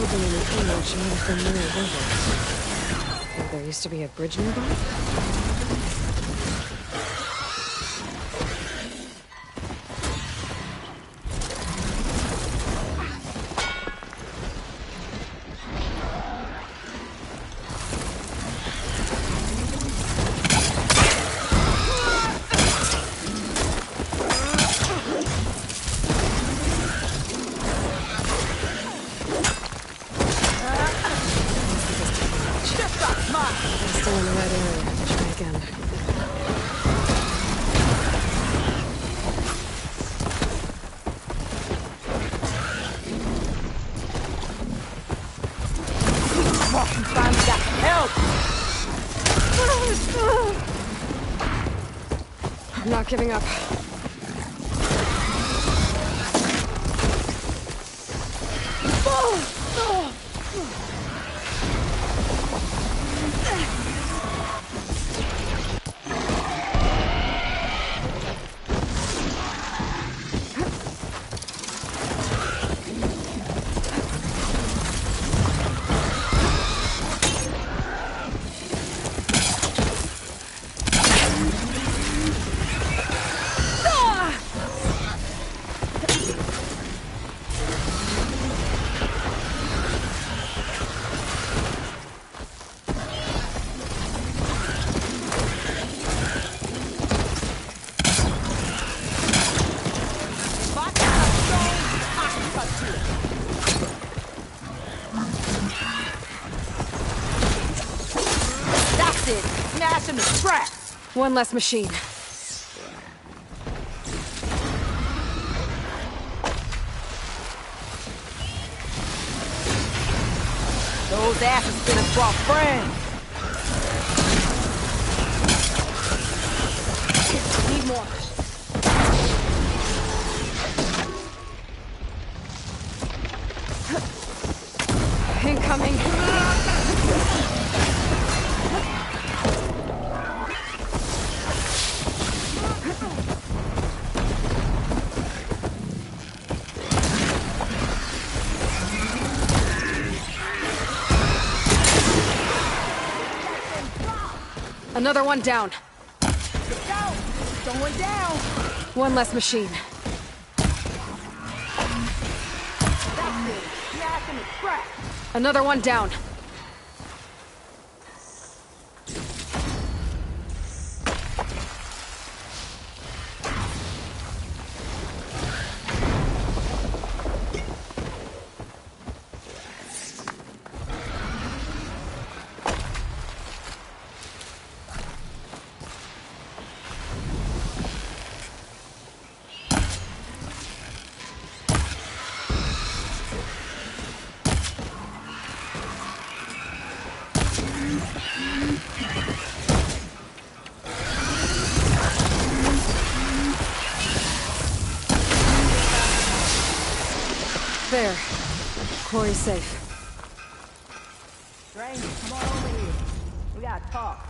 building in the image might have been near a river. Think there used to be a bridge nearby? Still in the right area. Try again. Come on, you finally got help! I'm not giving up. That's it! Smash him to scraps! One less machine. Those asses could have brought friends! Need more. Incoming. Another one down. Get down! Someone down! One less machine. That's it! Smash him to scraps! Another one down. There. Quarry's safe. Stranger, come on over here. We gotta talk.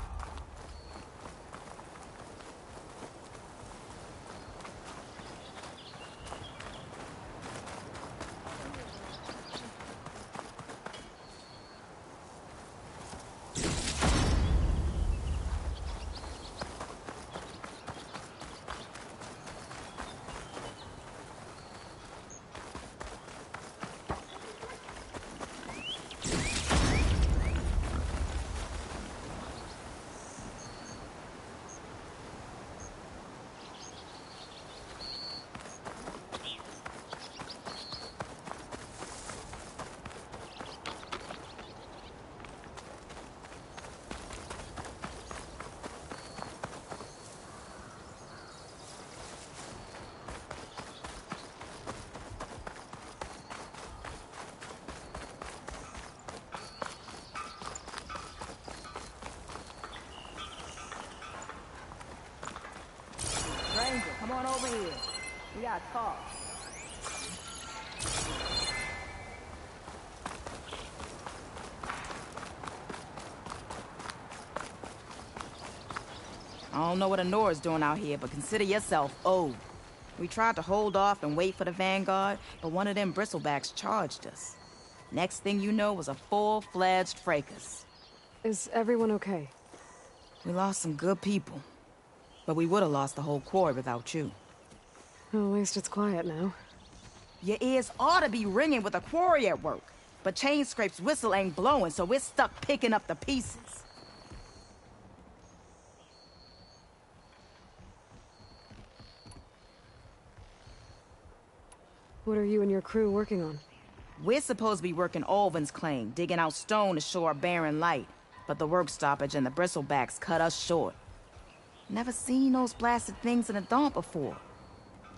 Stranger, come on over here. We gotta talk. I don't know what Honora's doing out here, but consider yourself owed. We tried to hold off and wait for the Vanguard, but one of them Bristlebacks charged us. Next thing you know was a full-fledged fracas. Is everyone okay? We lost some good people. But we would have lost the whole quarry without you. Well, at least it's quiet now. Your ears ought to be ringing with a quarry at work. But Chain Scrape's whistle ain't blowing, so we're stuck picking up the pieces. What are you and your crew working on? We're supposed to be working Olvin's claim, digging out stone to show our barren light. But the work stoppage and the Bristlebacks cut us short. Never seen those blasted things in a dump before.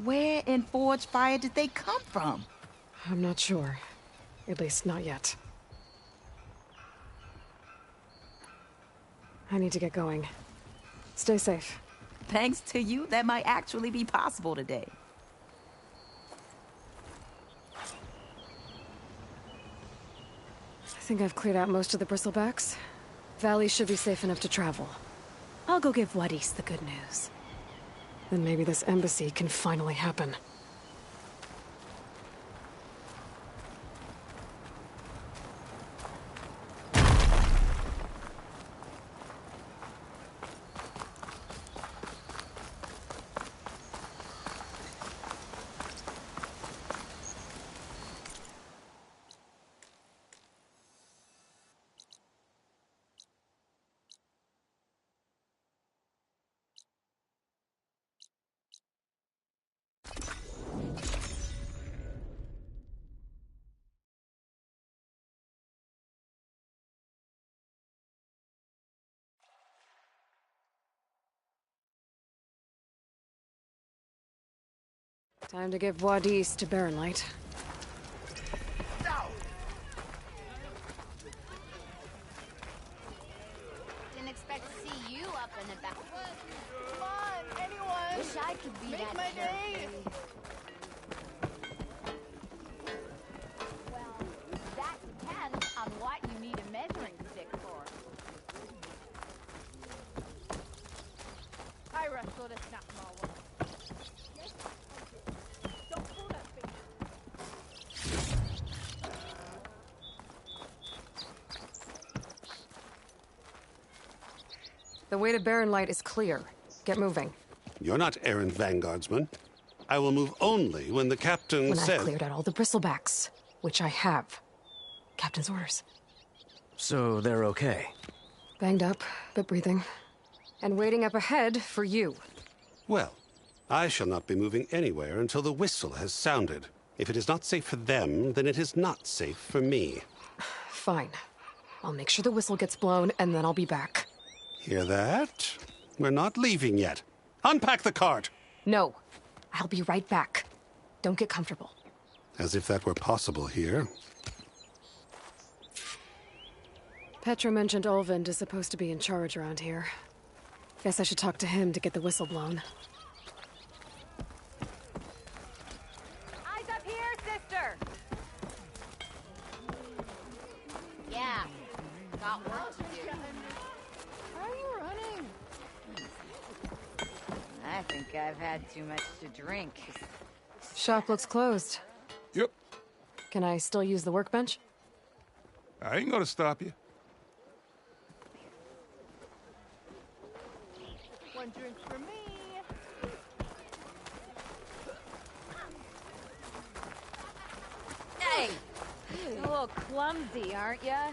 Where in Forge Fire did they come from? I'm not sure. At least not yet. I need to get going. Stay safe. Thanks to you, that might actually be possible today. I think I've cleared out most of the Bristlebacks. Valley should be safe enough to travel. I'll go give Wadis the good news. Then maybe this embassy can finally happen. Time to give Wadis to Barrenlight. Didn't expect to see you up and about. Come on, anyone! Wish I could be Make that my day! Well, that depends on what you need a measuring stick for. Ira, so to snap them all. Don't pull that thing. The way to Barrenlight is clear. Get moving. You're not errant vanguardsman. I will move only when the captain When says... I've cleared out all the Bristlebacks, which I have. Captain's orders. So they're okay? Banged up, but breathing. And waiting up ahead for you. Well, I shall not be moving anywhere until the whistle has sounded. If it is not safe for them, then it is not safe for me. Fine. I'll make sure the whistle gets blown, and then I'll be back. Hear that? We're not leaving yet. Unpack the cart! No. I'll be right back. Don't get comfortable. As if that were possible here. Petra mentioned Olvind is supposed to be in charge around here. Guess I should talk to him to get the whistle blown. Eyes up here, sister! Yeah, got work to do. Why are you running? I think I've had too much to drink. Shop looks closed. Yep. Can I still use the workbench? I ain't gonna stop you. One drink for me. Hey! You're a little clumsy, aren't ya?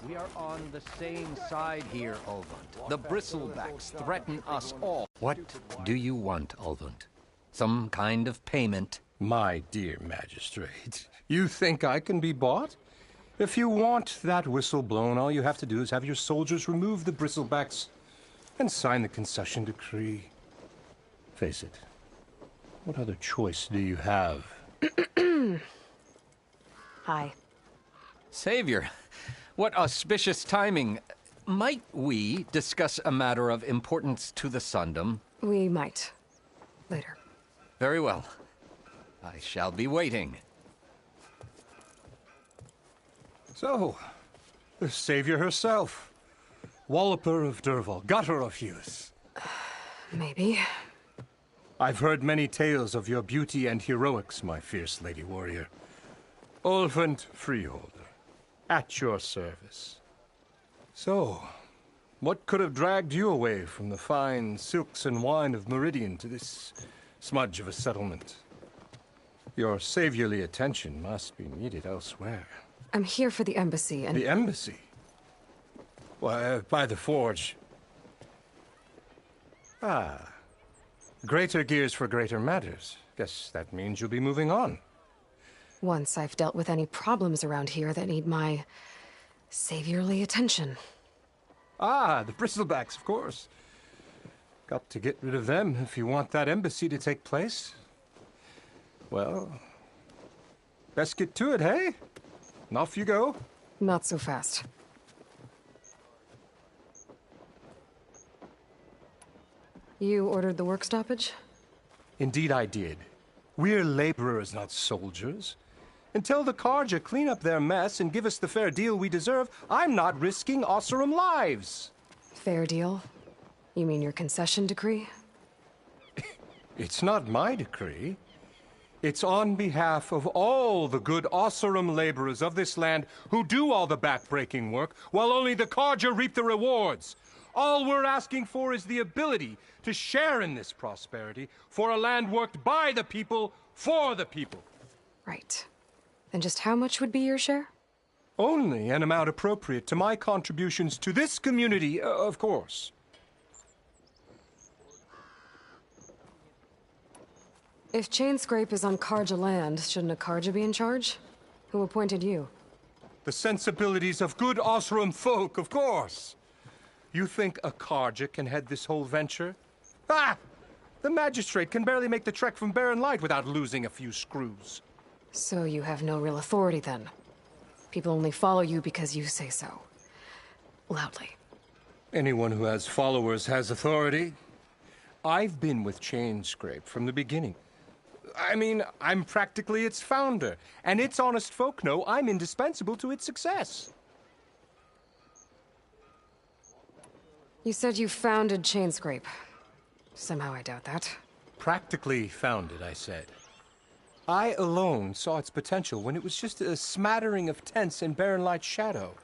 We are on the same side here, Ulvund. The Bristlebacks threaten us all. What do you want, Ulvund? Some kind of payment? My dear magistrate, you think I can be bought? If you want that whistle blown, all you have to do is have your soldiers remove the Bristlebacks and sign the concession decree. Face it, what other choice do you have? Hi. Savior, what auspicious timing. Might we discuss a matter of importance to the Sundom? We might. Later. Very well. I shall be waiting. So, the savior herself. Walloper of Derval, gutter of youth. Maybe. I've heard many tales of your beauty and heroics, my fierce lady warrior. Ulvund Freeholder. At your service. So, what could have dragged you away from the fine silks and wine of Meridian to this smudge of a settlement? Your saviorly attention must be needed elsewhere. I'm here for the embassy and... The embassy? Why, by the forge. Ah. Greater gears for greater matters. Guess that means you'll be moving on. Once I've dealt with any problems around here that need my saviorly attention. Ah, the Bristlebacks, of course. Got to get rid of them if you want that embassy to take place. Well, best get to it, hey? And off you go. Not so fast. You ordered the work stoppage? Indeed I did. We're laborers, not soldiers. Until the Carja clean up their mess and give us the fair deal we deserve, I'm not risking Osseram lives. Fair deal? You mean your concession decree? It's not my decree. It's on behalf of all the good Osseram laborers of this land who do all the back-breaking work, while only the Carja reap the rewards. All we're asking for is the ability to share in this prosperity for a land worked by the people, for the people. Right. And just how much would be your share? Only an amount appropriate to my contributions to this community, of course. If Chainscrape is on Carja land, shouldn't a Carja be in charge? Who appointed you? The sensibilities of good Osseram folk, of course. You think a Carja can head this whole venture? Ah! The magistrate can barely make the trek from Barren Light without losing a few screws. So you have no real authority then? People only follow you because you say so. Loudly. Anyone who has followers has authority. I've been with Chainscrape from the beginning. I mean, I'm practically its founder, and its honest folk know I'm indispensable to its success. You said you founded Chainscrape. Somehow I doubt that. Practically founded, I said. I alone saw its potential when it was just a smattering of tents in Barren Light's shadow.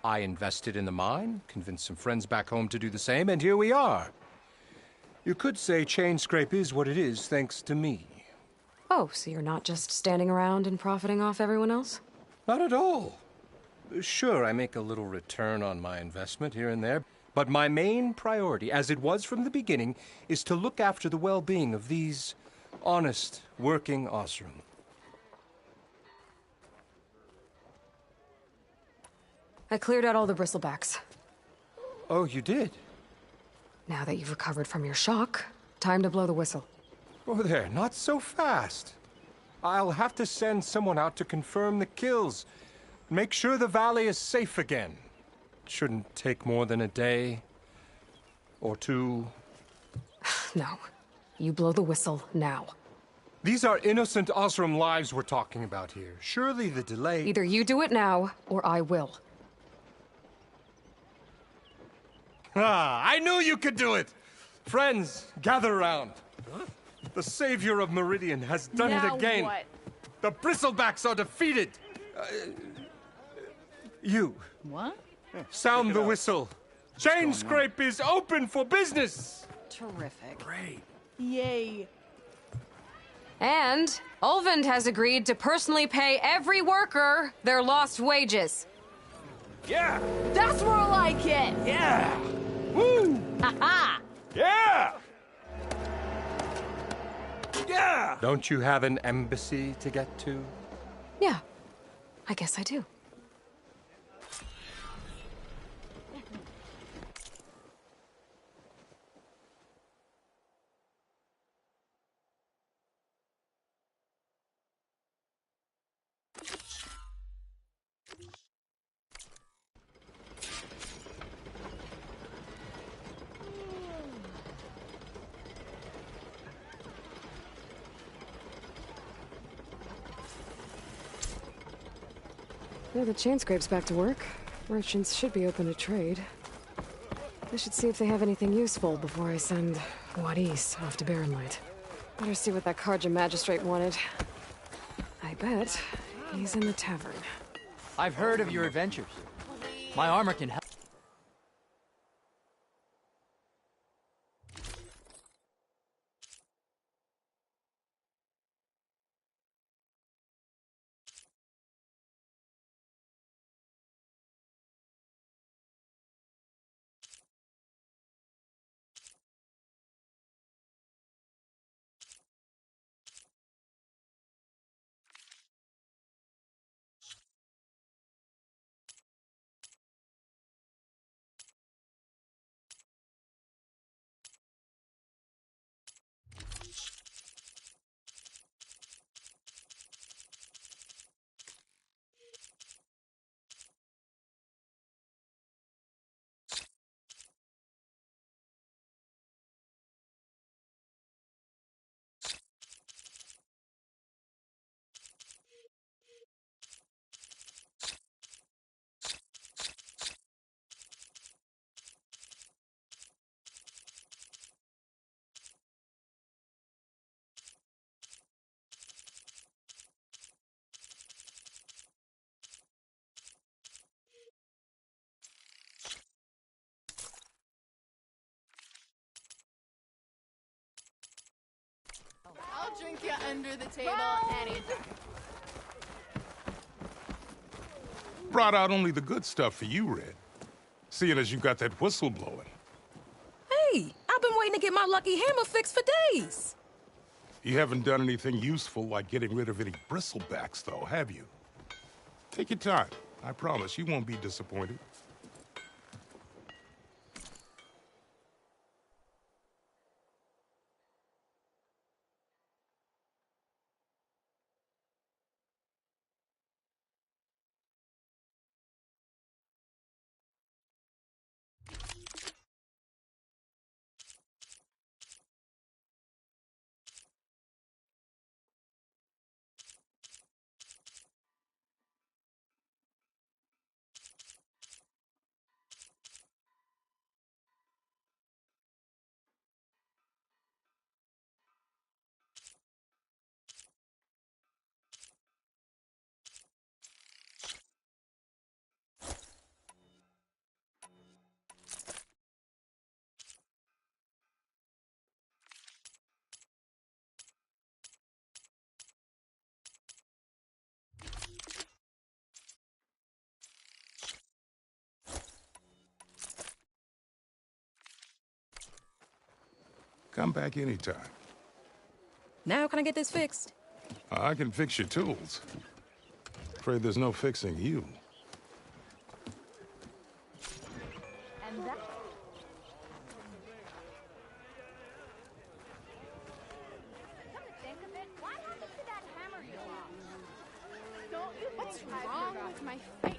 I invested in the mine, convinced some friends back home to do the same, and here we are. You could say Chainscrape is what it is thanks to me. Oh, so you're not just standing around and profiting off everyone else? Not at all. Sure, I make a little return on my investment here and there, but my main priority, as it was from the beginning, is to look after the well-being of these honest, working Osseram. I cleared out all the Bristlebacks. Oh, you did? Now that you've recovered from your shock, time to blow the whistle. Oh, there, not so fast. I'll have to send someone out to confirm the kills. Make sure the valley is safe again. Shouldn't take more than a day. Or two. No. You blow the whistle now. These are innocent Osseram lives we're talking about here. Surely the delay... Either you do it now, or I will. Ah, I knew you could do it! Friends, gather around. The savior of Meridian has done it again. What? The Bristlebacks are defeated. You. What? Sound the whistle. Chainscrape is open for business. Terrific. Great. Yay. And Ulvund has agreed to personally pay every worker their lost wages. Yeah! That's more like it. Yeah! Woo! Ha Yeah! Yeah! Don't you have an embassy to get to? Yeah, I guess I do. Now the Chainscrape's back to work. Merchants should be open to trade. I should see if they have anything useful before I send Wadis off to Barren Light. Better see what that Carja magistrate wanted. I bet he's in the tavern. I've heard of your adventures. My armor can help. I'll drink you under the table anytime. Brought out only the good stuff for you, Red. Seeing as you got that whistle blowing. Hey, I've been waiting to get my lucky hammer fixed for days. You haven't done anything useful like getting rid of any bristlebacks, though, have you? Take your time. I promise you won't be disappointed. Come back anytime. Now can I get this fixed? I can fix your tools. Afraid there's no fixing you. And that... Come to think of it, what happened to that hammer you lost? Don't you What's wrong with my face?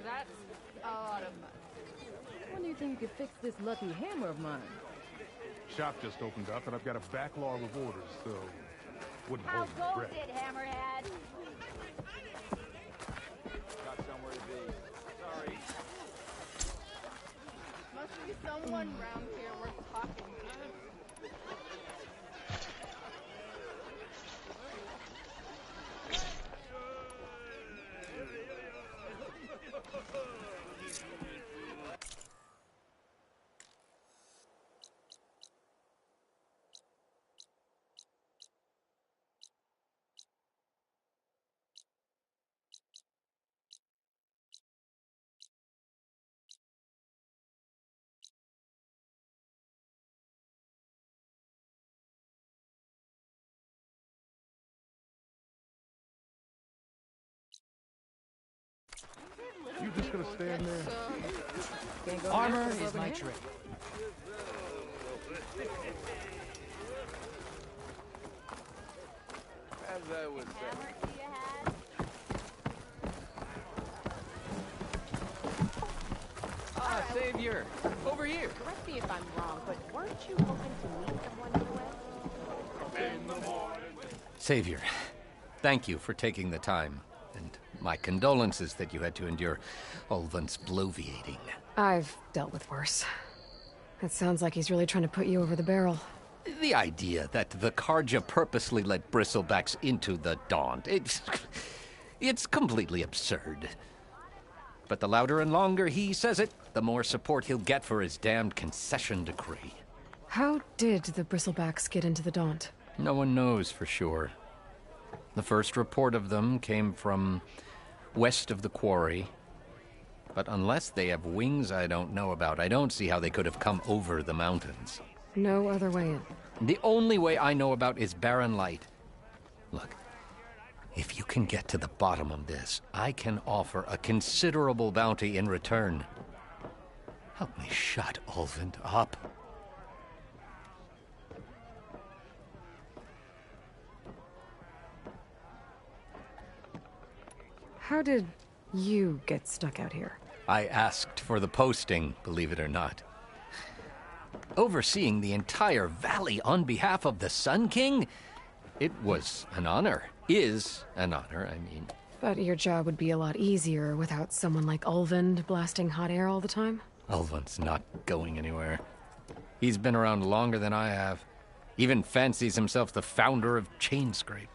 That's a lot of money. When do you think you could fix this lucky hammer of mine? Shop just opened up, and I've got a backlog of orders, so wouldn't How hold my goes breath. it, Hammerhead? Got somewhere to be. Sorry. Must be someone round here worth talking to. You just gonna stand there? Armor is my trade. As I was saying. Hammer do you have? Ah, Savior! Over here! Correct me if I'm wrong, but weren't you hoping to meet someone in the West? Savior, thank you for taking the time, and my condolences that you had to endure Ulvin's bloviating. I've dealt with worse. It sounds like he's really trying to put you over the barrel. The idea that the Karja purposely let Bristlebacks into the Dawn, It's completely absurd. But the louder and longer he says it, the more support he'll get for his damned concession decree. How did the Bristlebacks get into the Daunt? No one knows for sure. The first report of them came from west of the quarry. But unless they have wings I don't know about, I don't see how they could have come over the mountains. No other way in. The only way I know about is barren light. Look, if you can get to the bottom of this, I can offer a considerable bounty in return. Help me shut Ulvund up. How did you get stuck out here? I asked for the posting, believe it or not. Overseeing the entire valley on behalf of the Sun King? It was an honor. Is an honor, I mean. But your job would be a lot easier without someone like Ulvund blasting hot air all the time? Ulvund's not going anywhere. He's been around longer than I have. Even fancies himself the founder of Chainscrape.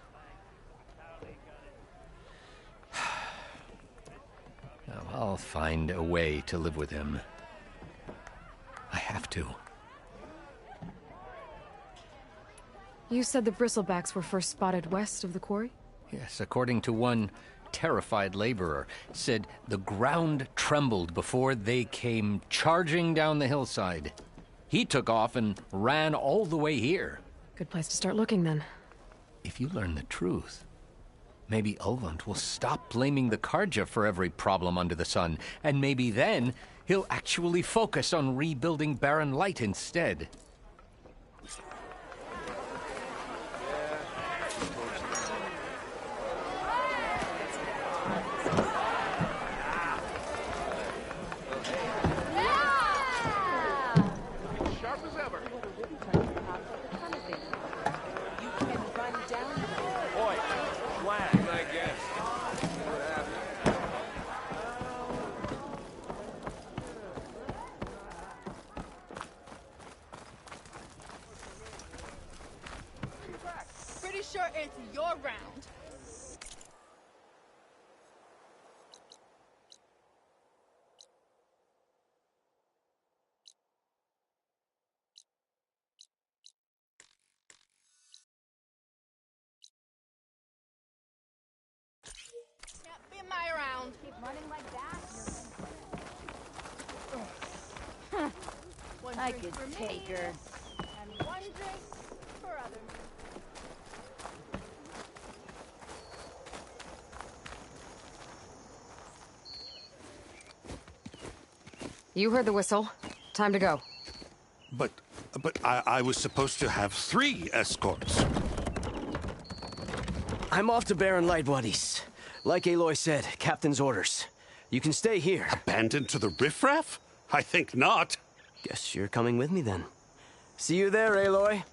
Now, I'll find a way to live with him. I have to. You said the Bristlebacks were first spotted west of the quarry? Yes, according to one terrified laborer, said the ground trembled before they came charging down the hillside. He took off and ran all the way here. Good place to start looking, then. If you learn the truth, maybe Ulvund will stop blaming the Karja for every problem under the sun, and maybe then he'll actually focus on rebuilding Barren Light instead. Pretty sure it's your round. Can't be my round. Keep running like that. One I drink could for take me, her. and one drink for others. You heard the whistle. Time to go. But I was supposed to have 3 escorts. I'm off to Barren Light, buddies. Like Aloy said, Captain's orders. You can stay here. Abandoned to the riffraff? I think not. Guess you're coming with me then. See you there, Aloy.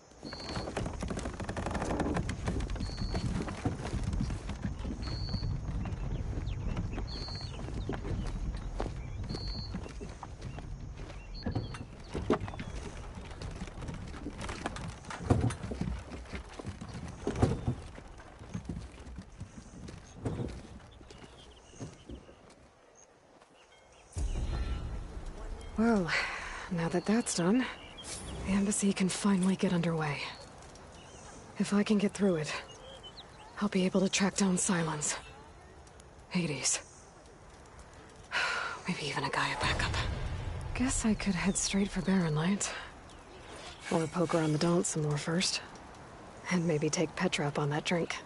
Well, now that that's done, the embassy can finally get underway. If I can get through it, I'll be able to track down Silence, Hades, maybe even a Gaia backup. Guess I could head straight for Barren Light. Or poke around the Daunt some more first. And maybe take Petra up on that drink.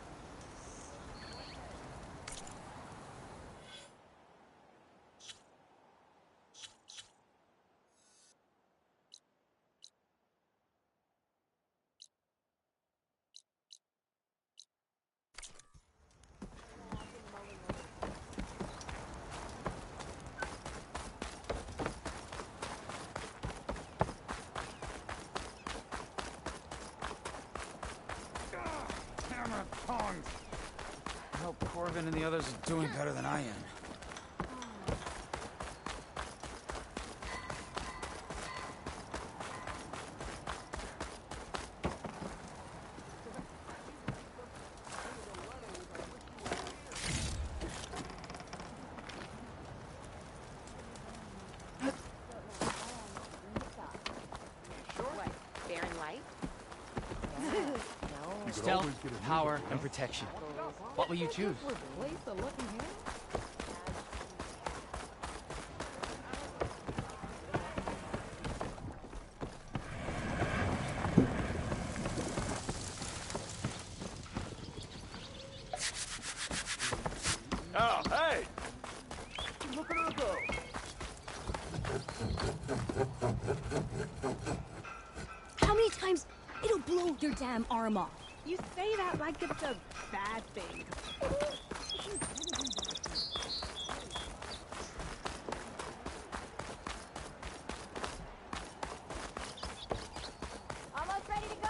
I hope Corbin and the others are doing better than I am. Stealth, power, and protection. What will you choose? Oh, hey! Look at her go! How many times it'll blow your damn arm off? You say that like it's a bad thing. Almost ready to go?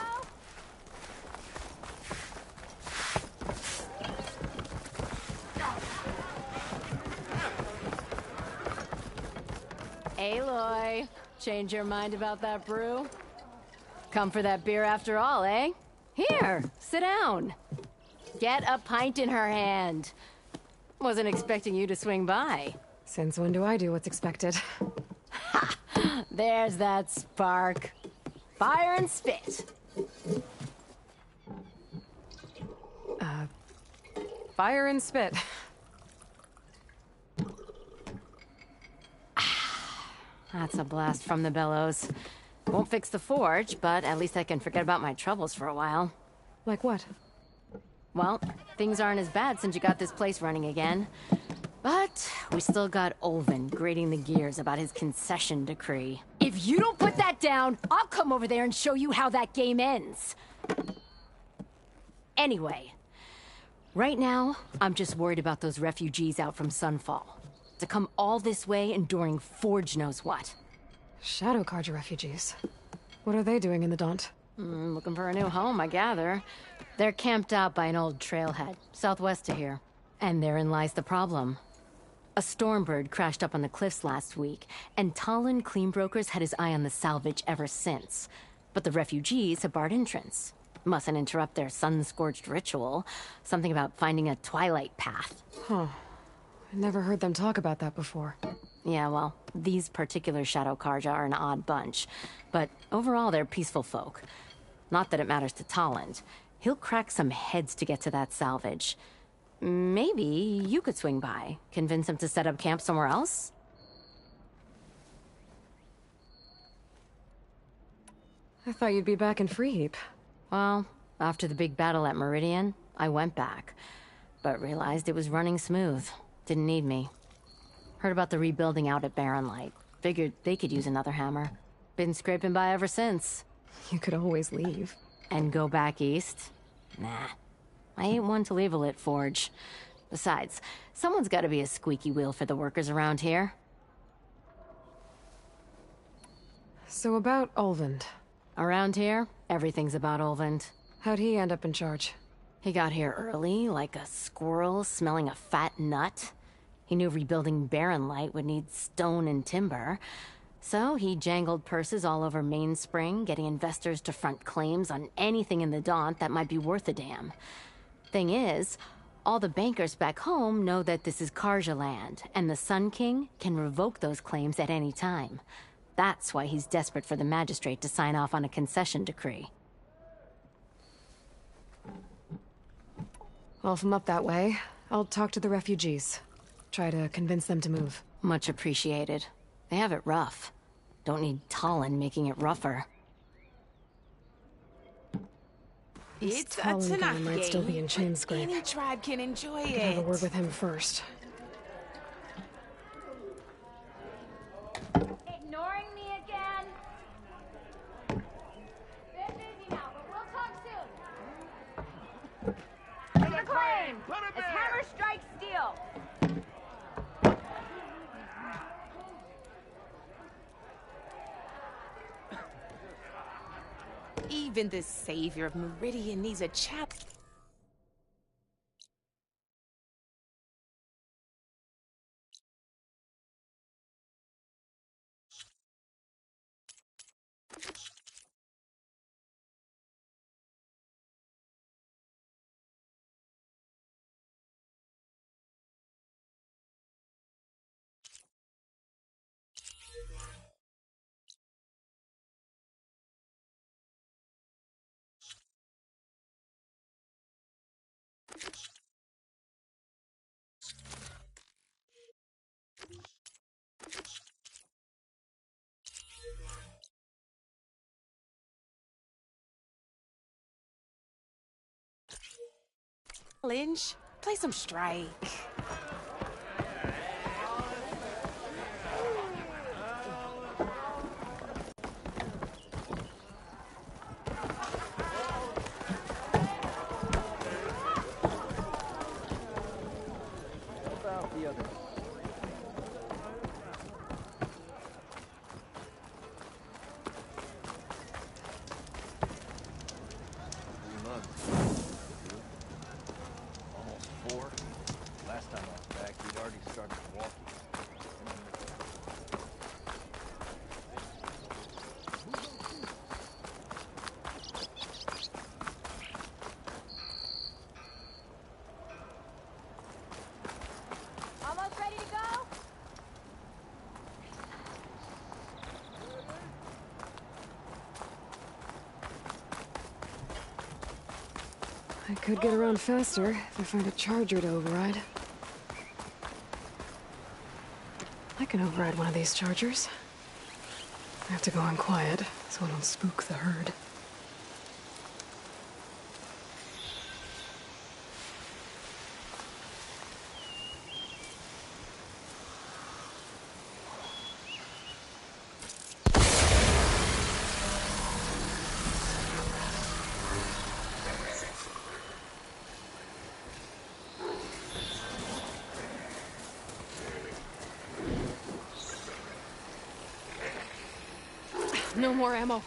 Aloy, change your mind about that brew? Come for that beer after all, eh? Here, sit down. Get a pint in her hand. Wasn't expecting you to swing by. Since when do I do what's expected? There's that spark. Fire and spit. Fire and spit. That's a blast from the bellows. Won't fix the forge, but at least I can forget about my troubles for a while. Like what? Well, things aren't as bad since you got this place running again. But we still got Olvin grating the gears about his concession decree. If you don't put that down, I'll come over there and show you how that game ends. Anyway, right now, I'm just worried about those refugees out from Sunfall. To come all this way enduring Forge knows what. Shadow Carja refugees. What are they doing in the Daunt? Looking for a new home, I gather. They're camped out by an old trailhead, southwest of here. And therein lies the problem. A Stormbird crashed up on the cliffs last week, and Talon Cleanbrokers had his eye on the salvage ever since. But the refugees have barred entrance. Mustn't interrupt their sun-scorched ritual. Something about finding a twilight path. Huh. I never heard them talk about that before. Yeah, well, these particular Shadow Carja are an odd bunch. But overall, they're peaceful folk. Not that it matters to Talon. He'll crack some heads to get to that salvage. Maybe you could swing by, convince him to set up camp somewhere else? I thought you'd be back in Freeheap. Well, after the big battle at Meridian, I went back. But realized it was running smooth. Didn't need me. Heard about the rebuilding out at Barren Light. Figured they could use another hammer. Been scraping by ever since. You could always leave. And go back east? Nah. I ain't one to leave a lit forge. Besides, someone's gotta be a squeaky wheel for the workers around here. So about Olvend. Around here, everything's about Olvend. How'd he end up in charge? He got here early, like a squirrel smelling a fat nut. He knew rebuilding Barren Light would need stone and timber. So he jangled purses all over Mainspring, getting investors to front claims on anything in the Daunt that might be worth a damn. Thing is, all the bankers back home know that this is Carja land, and the Sun King can revoke those claims at any time. That's why he's desperate for the magistrate to sign off on a concession decree. Well, if I'm up that way, I'll talk to the refugees. Try to convince them to move. Much appreciated. They have it rough. Don't need Talon making it rougher. This It's a Talon guy Tanakh might still be in game, Chainscrape. Any tribe can enjoy Could it. have a word with him first. Ignoring me again? Been busy now, but we'll talk soon. Make a claim! As hammer strikes steel! Even the savior of Meridian needs a chap. Challenge. Play some strike. Almost 4. Last time I was back, he'd already started walking. Almost ready to go? I could get around faster if I find a charger to override. I can override one of these chargers. I have to go on quiet, so I don't spook the herd. No more ammo.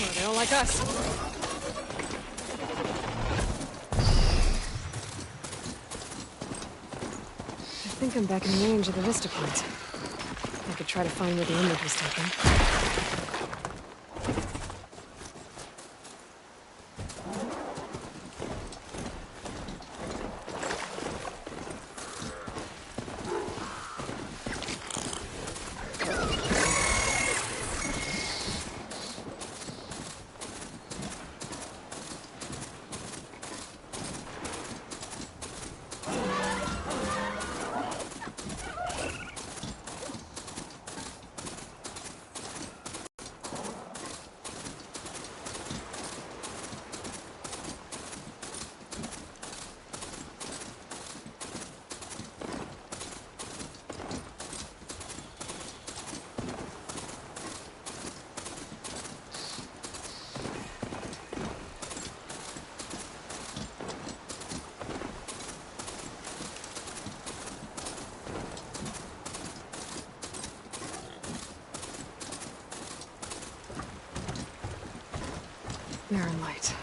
Oh, they don't like us. I think I'm back in range of the vista point. I could try to find where the image was taken. Barren light.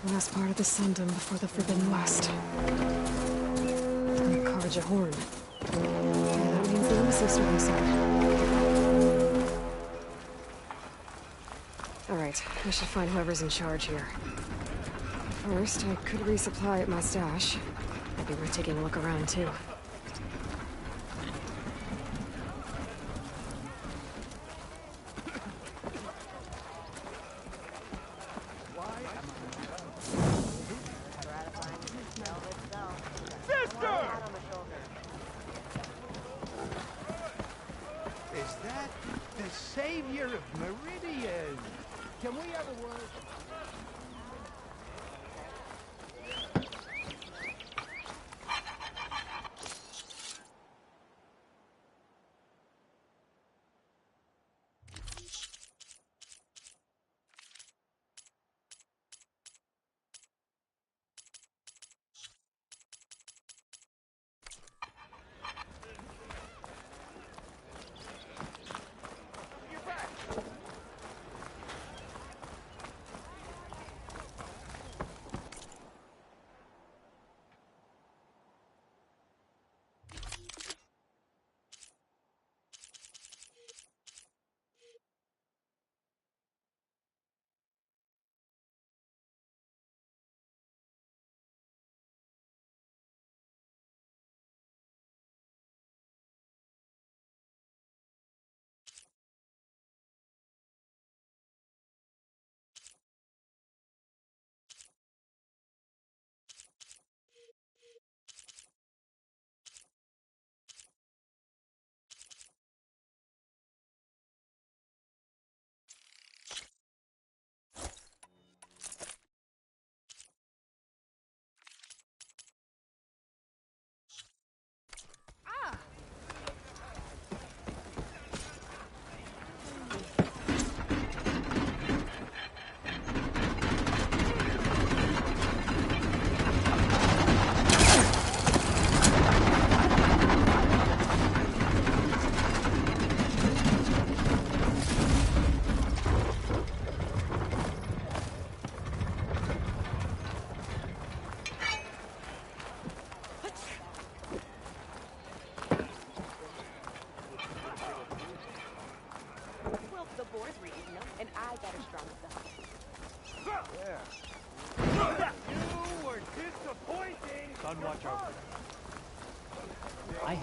Last part of the Sundom before the Forbidden West. And the Karja Horn. That means the Embassy starting soon. Alright, I should find whoever's in charge here. First, I could resupply at my stash. Might be worth taking a look around, too. Well, let's go. that the savior of Meridian? Can we have a word? Well, the boars were eating them, and I got a strong stomach. You were disappointing! Sun, watch over. I...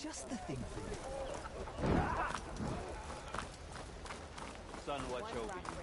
Just the thing for you. Sun, watch over.